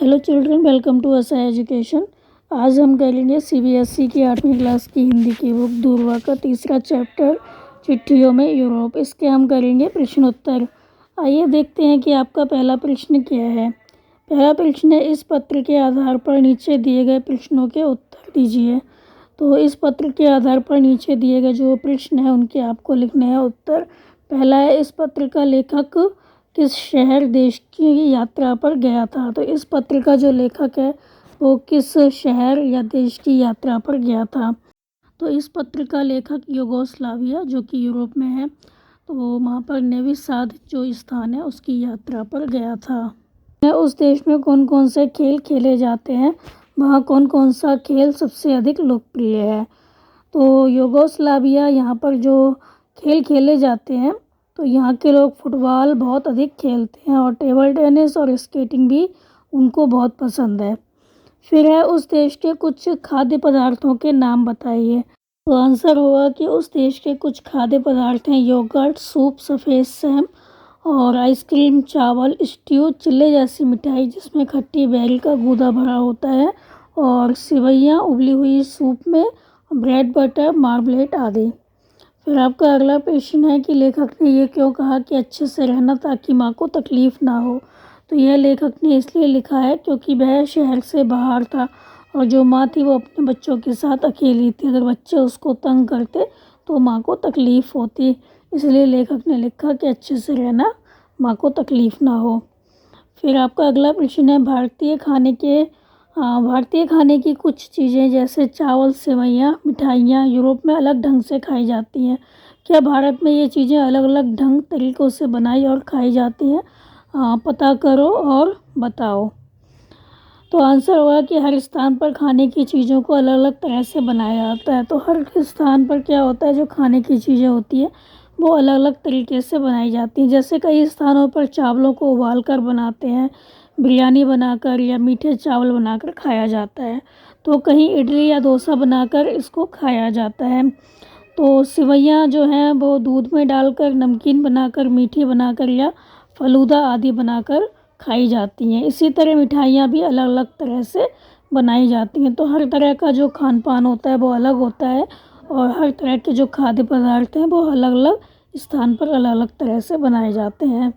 Hello children, welcome to असा education. आज हम करेंगे सीबीएसई की 8वीं क्लास की हिंदी की बुक दूरवा का तीसरा चैप्टर चिट्ठियों में यूरोप। इसके हम करेंगे प्रश्न उत्तर। आइए देखते हैं कि आपका पहला प्रश्न क्या है। पहला प्रश्न है, इस पत्र के आधार पर नीचे दिए गए प्रश्नों के उत्तर दीजिए। तो इस पत्र के आधार पर नीचे दिए गए जो प्रश्न हैं उनके आपको लिखने हैं उत्तर। पहला है, इस पत्र का लेखक किस शहर देश की यात्रा पर गया था। तो इस पत्र का जो लेखक है वो किस शहर या देश की यात्रा पर गया था। तो इस पत्र का लेखक यूगोस्लाविया जो कि यूरोप में है, तो वहाँ पर नेवी साध जो स्थान है उसकी यात्रा पर गया था। उस देश में कौन कौन से खेल खेले जाते हैं, वहाँ कौन कौन सा खेल सबसे अधिक लोकप्रिय है। तो यूगोस्लाविया यहाँ पर जो खेल खेले जाते हैं तो यहाँ के लोग फुटबॉल बहुत अधिक खेलते हैं और टेबल टेनिस और स्केटिंग भी उनको बहुत पसंद है। फिर है, उस देश के कुछ खाद्य पदार्थों के नाम बताइए। तो आंसर होगा कि उस देश के कुछ खाद्य पदार्थ हैं योगर्ट, सूप, सफ़ेद सैम और आइसक्रीम, चावल, स्ट्यू, चिल्ले जैसी मिठाई जिसमें खट्टी बेरी का गूदा भरा होता है और सिवैयाँ उबली हुई सूप में, ब्रेड बटर, मार्मलेट आदि। फिर आपका अगला प्रश्न है कि लेखक ने ये क्यों कहा कि अच्छे से रहना ताकि माँ को तकलीफ़ ना हो। तो यह लेखक ने इसलिए लिखा है क्योंकि वह शहर से बाहर था और जो माँ थी वो अपने बच्चों के साथ अकेली थी। अगर बच्चे उसको तंग करते तो माँ को तकलीफ़ होती, इसलिए लेखक ने लिखा कि अच्छे से रहना, माँ को तकलीफ़ ना हो। फिर आपका अगला प्रश्न है, भारतीय खाने की कुछ चीज़ें जैसे चावल, सेवइयाँ, मिठाइयाँ यूरोप में अलग ढंग से खाई जाती हैं। क्या भारत में ये चीज़ें अलग अलग ढंग तरीक़ों से बनाई और खाई जाती हैं? पता करो और बताओ। तो आंसर होगा कि हर स्थान पर खाने की चीज़ों को अलग अलग तरह से बनाया जाता है। तो हर स्थान पर क्या होता है, जो खाने की चीज़ें होती हैं वो अलग अलग तरीके से बनाई जाती हैं। जैसे कई स्थानों पर चावलों को उबाल कर बनाते हैं, बिरयानी बनाकर या मीठे चावल बनाकर खाया जाता है। तो कहीं इडली या डोसा बनाकर इसको खाया जाता है। तो सिवैयाँ जो हैं वो दूध में डालकर, नमकीन बनाकर, मीठी बनाकर या फलूदा आदि बनाकर खाई जाती हैं। इसी तरह मिठाइयाँ भी अलग अलग तरह से बनाई जाती हैं। तो हर तरह का जो खान पान होता है वो अलग होता है और हर तरह के जो खाद्य पदार्थ हैं वो अलग अलग स्थान पर अलग अलग तरह से बनाए जाते हैं।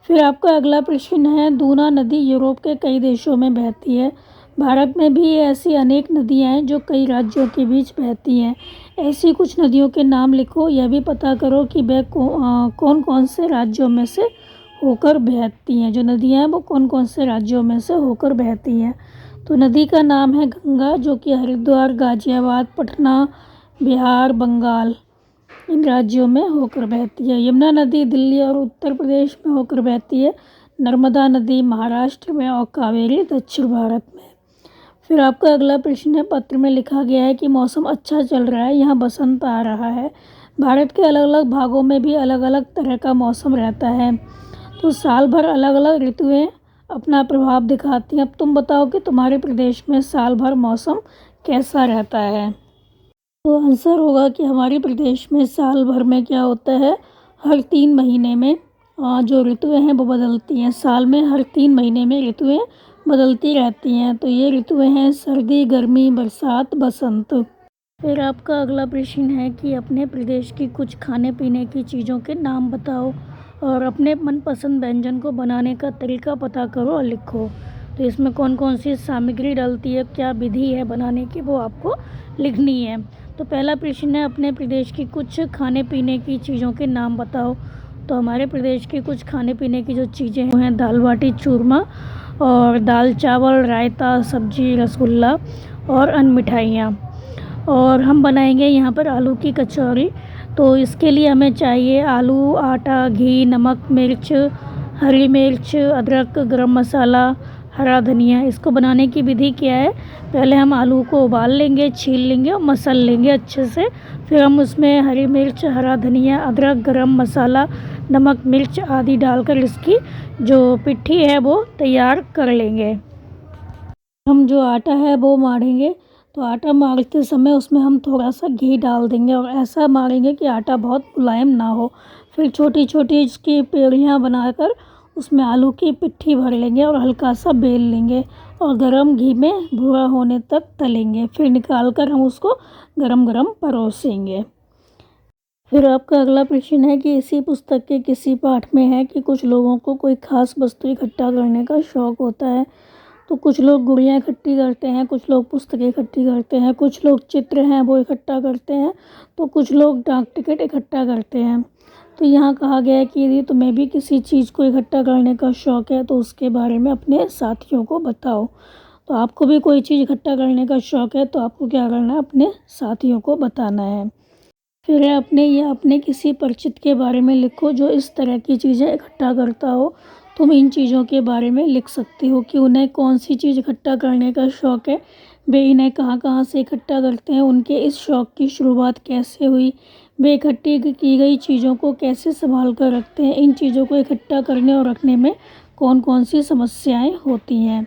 फिर आपका अगला प्रश्न है, दूना नदी यूरोप के कई देशों में बहती है। भारत में भी ऐसी अनेक नदियाँ हैं जो कई राज्यों के बीच बहती हैं। ऐसी कुछ नदियों के नाम लिखो। यह भी पता करो कि वह कौन कौन से राज्यों में से होकर बहती हैं। जो नदियाँ हैं वो कौन कौन से राज्यों में से होकर बहती हैं। तो नदी का नाम है गंगा जो कि हरिद्वार, गाजियाबाद, पटना, बिहार, बंगाल इन राज्यों में होकर बहती है। यमुना नदी दिल्ली और उत्तर प्रदेश में होकर बहती है। नर्मदा नदी महाराष्ट्र में और कावेरी दक्षिण भारत में। फिर आपका अगला प्रश्न है, पत्र में लिखा गया है कि मौसम अच्छा चल रहा है, यहाँ बसंत आ रहा है। भारत के अलग अलग भागों में भी अलग अलग तरह का मौसम रहता है। तो साल भर अलग अलग ऋतुएं अपना प्रभाव दिखाती हैं। अब तुम बताओ कि तुम्हारे प्रदेश में साल भर मौसम कैसा रहता है। तो आंसर होगा कि हमारे प्रदेश में साल भर में क्या होता है, हर 3 महीने में जो ऋतुएं हैं वो बदलती हैं। साल में हर 3 महीने में ऋतुएं बदलती रहती हैं। तो ये ऋतुएं हैं सर्दी, गर्मी, बरसात, बसंत। फिर आपका अगला प्रश्न है कि अपने प्रदेश की कुछ खाने पीने की चीज़ों के नाम बताओ और अपने मनपसंद व्यंजन को बनाने का तरीका पता करो और लिखो। तो इसमें कौन कौन सी सामग्री डलती है, क्या विधि है बनाने की, वो आपको लिखनी है। तो पहला प्रश्न है, अपने प्रदेश की कुछ खाने पीने की चीज़ों के नाम बताओ। तो हमारे प्रदेश की कुछ खाने पीने की जो चीज़ें हैं वो हैं दाल बाटी चूरमा और दाल चावल, रायता, सब्जी, रसगुल्ला और अन्य मिठाइयाँ। और हम बनाएंगे यहाँ पर आलू की कचौरी। तो इसके लिए हमें चाहिए आलू, आटा, घी, नमक, मिर्च, हरी मिर्च, अदरक, गरम मसाला, हरा धनिया। इसको बनाने की विधि क्या है, पहले हम आलू को उबाल लेंगे, छील लेंगे और मसल लेंगे अच्छे से। फिर हम उसमें हरी मिर्च, हरा धनिया, अदरक, गरम मसाला, नमक, मिर्च आदि डालकर इसकी जो पिट्ठी है वो तैयार कर लेंगे। हम जो आटा है वो मारेंगे। तो आटा मारते समय उसमें हम थोड़ा सा घी डाल देंगे और ऐसा मारेंगे कि आटा बहुत मुलायम ना हो। फिर छोटी छोटी इसकी पेड़ियाँ बनाकर उसमें आलू की पिट्ठी भर लेंगे और हल्का सा बेल लेंगे और गरम घी में भूरा होने तक तलेंगे। फिर निकाल कर हम उसको गरम गरम परोसेंगे। फिर आपका अगला प्रश्न है कि इसी पुस्तक के किसी पाठ में है कि कुछ लोगों को कोई ख़ास वस्तु इकट्ठा करने का शौक़ होता है। तो कुछ लोग गुड़ियाँ इकट्ठी करते हैं, कुछ लोग पुस्तकें इकट्ठी करते हैं, कुछ लोग चित्र हैं वो इकट्ठा करते हैं, तो कुछ लोग डाक टिकट इकट्ठा करते हैं। तो यहाँ कहा गया है कि यदि तुम्हें भी किसी चीज़ को इकट्ठा करने का शौक़ है तो उसके बारे में अपने साथियों को बताओ। तो आपको भी कोई चीज़ इकट्ठा करने का शौक़ है तो आपको क्या करना है, अपने साथियों को बताना है। फिर है अपने या अपने किसी परिचित के बारे में लिखो जो इस तरह की चीज़ें इकट्ठा करता हो। तुम इन चीज़ों के बारे में लिख सकती हो कि उन्हें कौन सी चीज़ इकट्ठा करने का शौक़ है, वे इन्हें कहाँ कहाँ से इकट्ठा करते हैं, उनके इस शौक़ की शुरुआत कैसे हुई, वे इकट्ठी की गई चीज़ों को कैसे संभाल कर रखते हैं, इन चीज़ों को इकट्ठा करने और रखने में कौन कौन सी समस्याएँ होती हैं।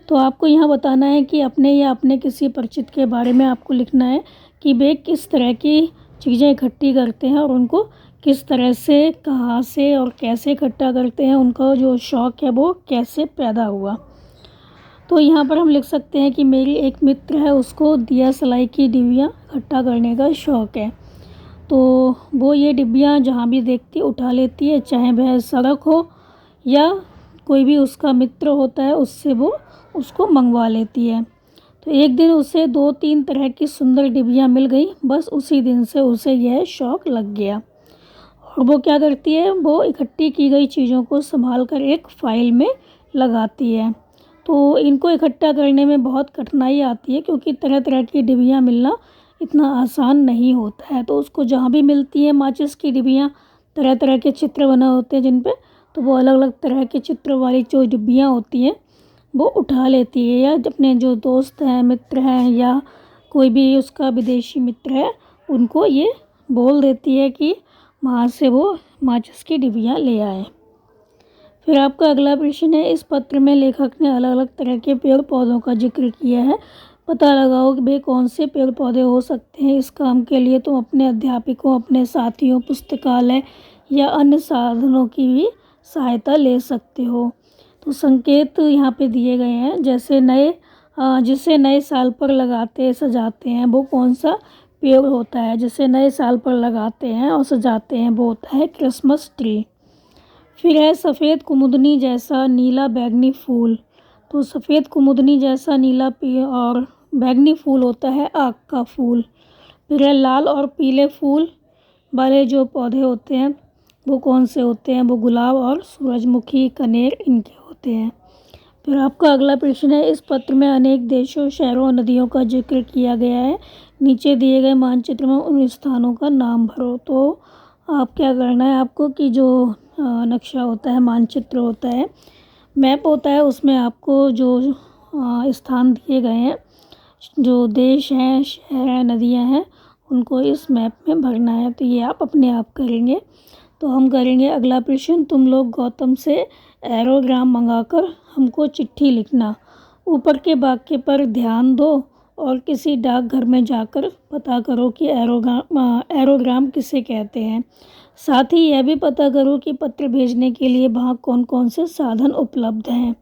तो आपको यहाँ बताना है कि अपने या अपने किसी परिचित के बारे में आपको लिखना है कि वे किस तरह की चीज़ें इकट्ठी करते हैं और उनको किस तरह से, कहाँ से और कैसे इकट्ठा करते हैं, उनका जो शौक़ है वो कैसे पैदा हुआ। तो यहाँ पर हम लिख सकते हैं कि मेरी एक मित्र है, उसको दिया सलाई की डिब्बियाँ इकट्ठा करने का शौक़ है। तो वो ये डिब्बियाँ जहाँ भी देखती उठा लेती है, चाहे वह सड़क हो या कोई भी उसका मित्र होता है उससे वो उसको मंगवा लेती है। तो एक दिन उसे 2-3 तरह की सुंदर डिब्बियाँ मिल गई। बस उसी दिन से उसे यह शौक़ लग गया और वो क्या करती है, वो इकट्ठी की गई चीज़ों को संभाल कर एक फ़ाइल में लगाती है। तो इनको इकट्ठा करने में बहुत कठिनाई आती है क्योंकि तरह तरह की डिब्बियाँ मिलना इतना आसान नहीं होता है। तो उसको जहाँ भी मिलती है माचिस की डिब्बियाँ, तरह तरह के चित्र बना होते हैं जिन पे, तो वो अलग अलग तरह के चित्र वाली जो डिब्बियाँ होती हैं वो उठा लेती है, या अपने जो दोस्त हैं, मित्र हैं या कोई भी उसका विदेशी मित्र है उनको ये बोल देती है कि वहाँ से वो माचिस की डिब्बियाँ ले आए। फिर आपका अगला प्रश्न है, इस पत्र में लेखक ने अलग अलग तरह के पेड़ पौधों का जिक्र किया है। पता लगाओ कि वे कौन से पेड़ पौधे हो सकते हैं। इस काम के लिए तुम अपने अध्यापकों, अपने साथियों, पुस्तकालय या अन्य साधनों की भी सहायता ले सकते हो। तो संकेत यहाँ पे दिए गए हैं, जैसे जिसे नए साल पर लगाते सजाते हैं वो कौन सा पेड़ होता है। जिसे नए साल पर लगाते हैं और सजाते हैं वो होता है क्रिसमस ट्री। फिर है सफ़ेद कुमुदनी जैसा नीला बैगनी फूल। तो सफ़ेद कुमुदनी जैसा नीला और बैगनी फूल होता है आक का फूल। फिर है लाल और पीले फूल वाले जो पौधे होते हैं वो कौन से होते हैं, वो गुलाब और सूरजमुखी, कनेर इनके होते हैं। फिर आपका अगला प्रश्न है, इस पत्र में अनेक देशों, शहरों और नदियों का जिक्र किया गया है। नीचे दिए गए मानचित्र में उन स्थानों का नाम भरो। तो आप क्या करना है आपको कि जो नक्शा होता है, मानचित्र होता है, मैप होता है, उसमें आपको जो स्थान दिए गए हैं, जो देश हैं, शहर हैं, नदियाँ हैं, उनको इस मैप में भरना है। तो ये आप अपने आप करेंगे। तो हम करेंगे अगला प्रश्न, तुम लोग गौतम से एरोग्राम मंगाकर हमको चिट्ठी लिखना। ऊपर के वाक्य पर ध्यान दो और किसी डाकघर में जाकर पता करो कि एरोग्राम किसे कहते हैं। साथ ही यह भी पता करो कि पत्र भेजने के लिए वहाँ कौन कौन से साधन उपलब्ध हैं।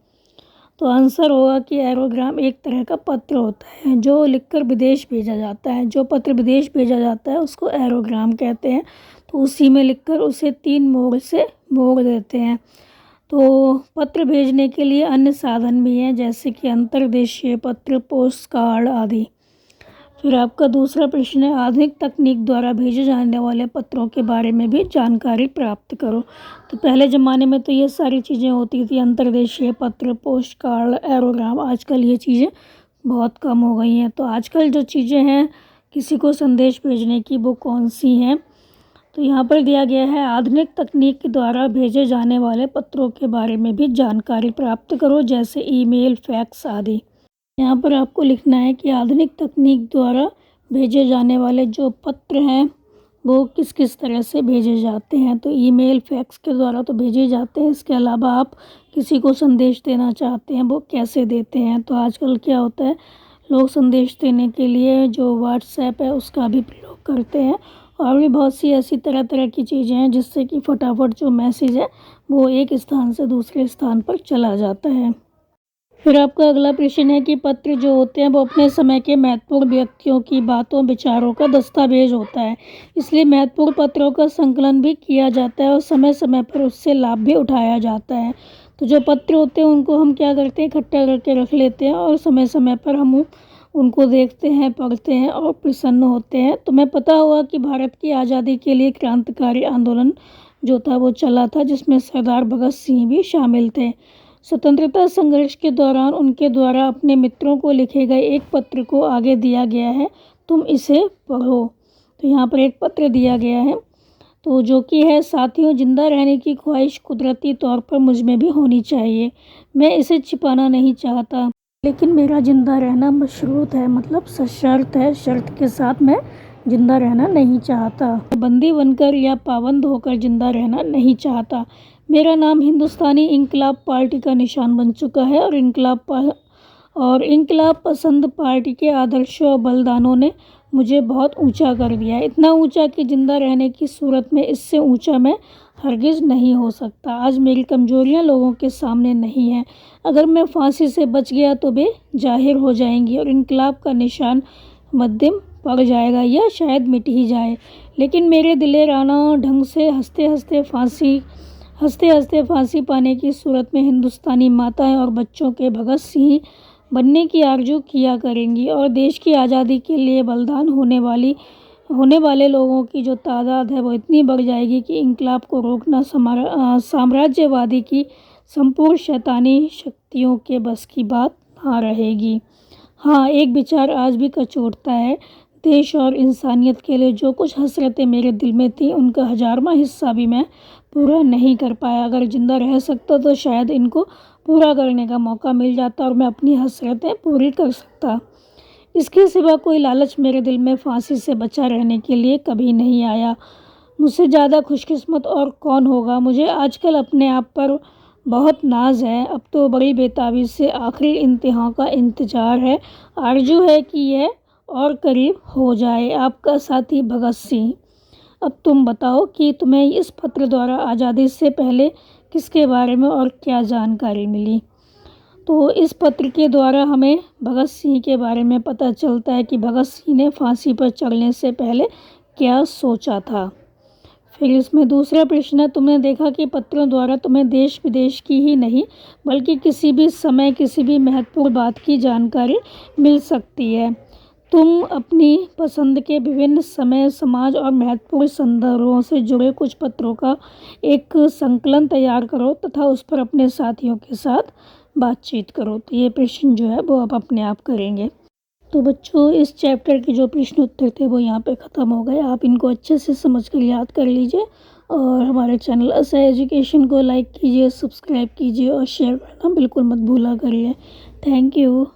तो आंसर होगा कि एरोग्राम एक तरह का पत्र होता है जो लिखकर विदेश भेजा जाता है। जो पत्र विदेश भेजा जाता है उसको एरोग्राम कहते हैं। तो उसी में लिखकर उसे 3 मोड़ से मोड़ देते हैं। तो पत्र भेजने के लिए अन्य साधन भी हैं, जैसे कि अंतर्देशीय पत्र, पोस्ट कार्ड आदि। फिर आपका दूसरा प्रश्न है, आधुनिक तकनीक द्वारा भेजे जाने वाले पत्रों के बारे में भी जानकारी प्राप्त करो। तो पहले ज़माने में तो ये सारी चीज़ें होती थी, अंतर्देशीय पत्र, पोस्ट कार्ड, एरोग्राम। आजकल ये चीज़ें बहुत कम हो गई हैं। तो आजकल जो चीज़ें हैं किसी को संदेश भेजने की, वो कौन सी हैं। तो यहाँ पर दिया गया है, आधुनिक तकनीक द्वारा भेजे जाने वाले पत्रों के बारे में भी जानकारी प्राप्त करो, जैसे ईमेल, फैक्स आदि। यहाँ पर आपको लिखना है कि आधुनिक तकनीक द्वारा भेजे जाने वाले जो पत्र हैं वो किस किस तरह से भेजे जाते हैं। तो ईमेल, फैक्स के द्वारा तो भेजे जाते हैं। इसके अलावा आप किसी को संदेश देना चाहते हैं वो कैसे देते हैं। तो आजकल क्या होता है, लोग संदेश देने के लिए जो व्हाट्सएप है उसका भी प्रयोग करते हैं और भी बहुत सी ऐसी तरह तरह की चीज़ें हैं जिससे कि फटाफट जो मैसेज है वो एक स्थान से दूसरे स्थान पर चला जाता है। फिर आपका अगला प्रश्न है कि पत्र जो होते हैं वो अपने समय के महत्वपूर्ण व्यक्तियों की बातों विचारों का दस्तावेज होता है, इसलिए महत्वपूर्ण पत्रों का संकलन भी किया जाता है और समय समय पर उससे लाभ भी उठाया जाता है। तो जो पत्र होते हैं उनको हम क्या करते हैं, इकट्ठा करके रख लेते हैं और समय समय पर हम उनको देखते हैं, पढ़ते हैं और प्रसन्न होते हैं। तुम्हें पता होगा कि भारत की आज़ादी के लिए क्रांतिकारी आंदोलन जो था वो चला था, जिसमें सरदार भगत सिंह भी शामिल थे। स्वतंत्रता संघर्ष के दौरान उनके द्वारा अपने मित्रों को लिखे गए एक पत्र को आगे दिया गया है, तुम इसे पढ़ो। तो यहाँ पर एक पत्र दिया गया है, तो जो कि है, साथियों, जिंदा रहने की ख्वाहिश कुदरती तौर पर मुझ में भी होनी चाहिए। मैं इसे छिपाना नहीं चाहता, लेकिन मेरा जिंदा रहना मशरूत है, मतलब सशर्त है, शर्त के साथ मैं जिंदा रहना नहीं चाहता। बंदी बनकर या पाबंद होकर जिंदा रहना नहीं चाहता। मेरा नाम हिंदुस्तानी इंकलाब पार्टी का निशान बन चुका है और इंकलाब पसंद पार्टी के आदर्शों और बलिदानों ने मुझे बहुत ऊंचा कर दिया है, इतना ऊंचा कि जिंदा रहने की सूरत में इससे ऊंचा मैं हरगिज़ नहीं हो सकता। आज मेरी कमजोरियां लोगों के सामने नहीं हैं। अगर मैं फांसी से बच गया तो वे जाहिर हो जाएंगी और इंकलाब का निशान मध्यम पड़ जाएगा या शायद मिट ही जाए। लेकिन मेरे दिलेराना ढंग से हंसते हंसते फांसी पाने की सूरत में हिंदुस्तानी माताएं और बच्चों के भगत सिंह बनने की आरजू किया करेंगी और देश की आज़ादी के लिए बलिदान होने वाले लोगों की जो तादाद है वो इतनी बढ़ जाएगी कि इंकलाब को रोकना साम्राज्यवादी की संपूर्ण शैतानी शक्तियों के बस की बात ना रहेगी। हाँ, एक विचार आज भी कचोटता है। देश और इंसानियत के लिए जो कुछ हसरतें मेरे दिल में थी उनका 1000वां हिस्सा भी मैं पूरा नहीं कर पाया। अगर ज़िंदा रह सकता तो शायद इनको पूरा करने का मौका मिल जाता और मैं अपनी हसरतें पूरी कर सकता। इसके सिवा कोई लालच मेरे दिल में फांसी से बचा रहने के लिए कभी नहीं आया। मुझसे ज़्यादा खुशकिस्मत और कौन होगा। मुझे आजकल अपने आप पर बहुत नाज है। अब तो बड़ी बेताबी से आखिरी इम्तिहान का इंतज़ार है। आरजू है कि यह और करीब हो जाए। आपका साथी भगत सिंह। अब तुम बताओ कि तुम्हें इस पत्र द्वारा आज़ादी से पहले किसके बारे में और क्या जानकारी मिली। तो इस पत्र के द्वारा हमें भगत सिंह के बारे में पता चलता है कि भगत सिंह ने फांसी पर चढ़ने से पहले क्या सोचा था। फिर इसमें दूसरा प्रश्न है, तुमने देखा कि पत्रों द्वारा तुम्हें देश विदेश की ही नहीं बल्कि किसी भी समय किसी भी महत्वपूर्ण बात की जानकारी मिल सकती है। तुम अपनी पसंद के विभिन्न समय, समाज और महत्वपूर्ण संदर्भों से जुड़े कुछ पत्रों का एक संकलन तैयार करो तथा उस पर अपने साथियों के साथ बातचीत करो। तो ये प्रश्न जो है वो आप अपने आप करेंगे। तो बच्चों, इस चैप्टर के जो प्रश्न उत्तर थे वो यहाँ पे ख़त्म हो गए। आप इनको अच्छे से समझ कर याद कर लीजिए और हमारे चैनल असा एजुकेशन को लाइक कीजिए, सब्सक्राइब कीजिए और शेयर करना बिल्कुल मत भूला करिए। Thank you.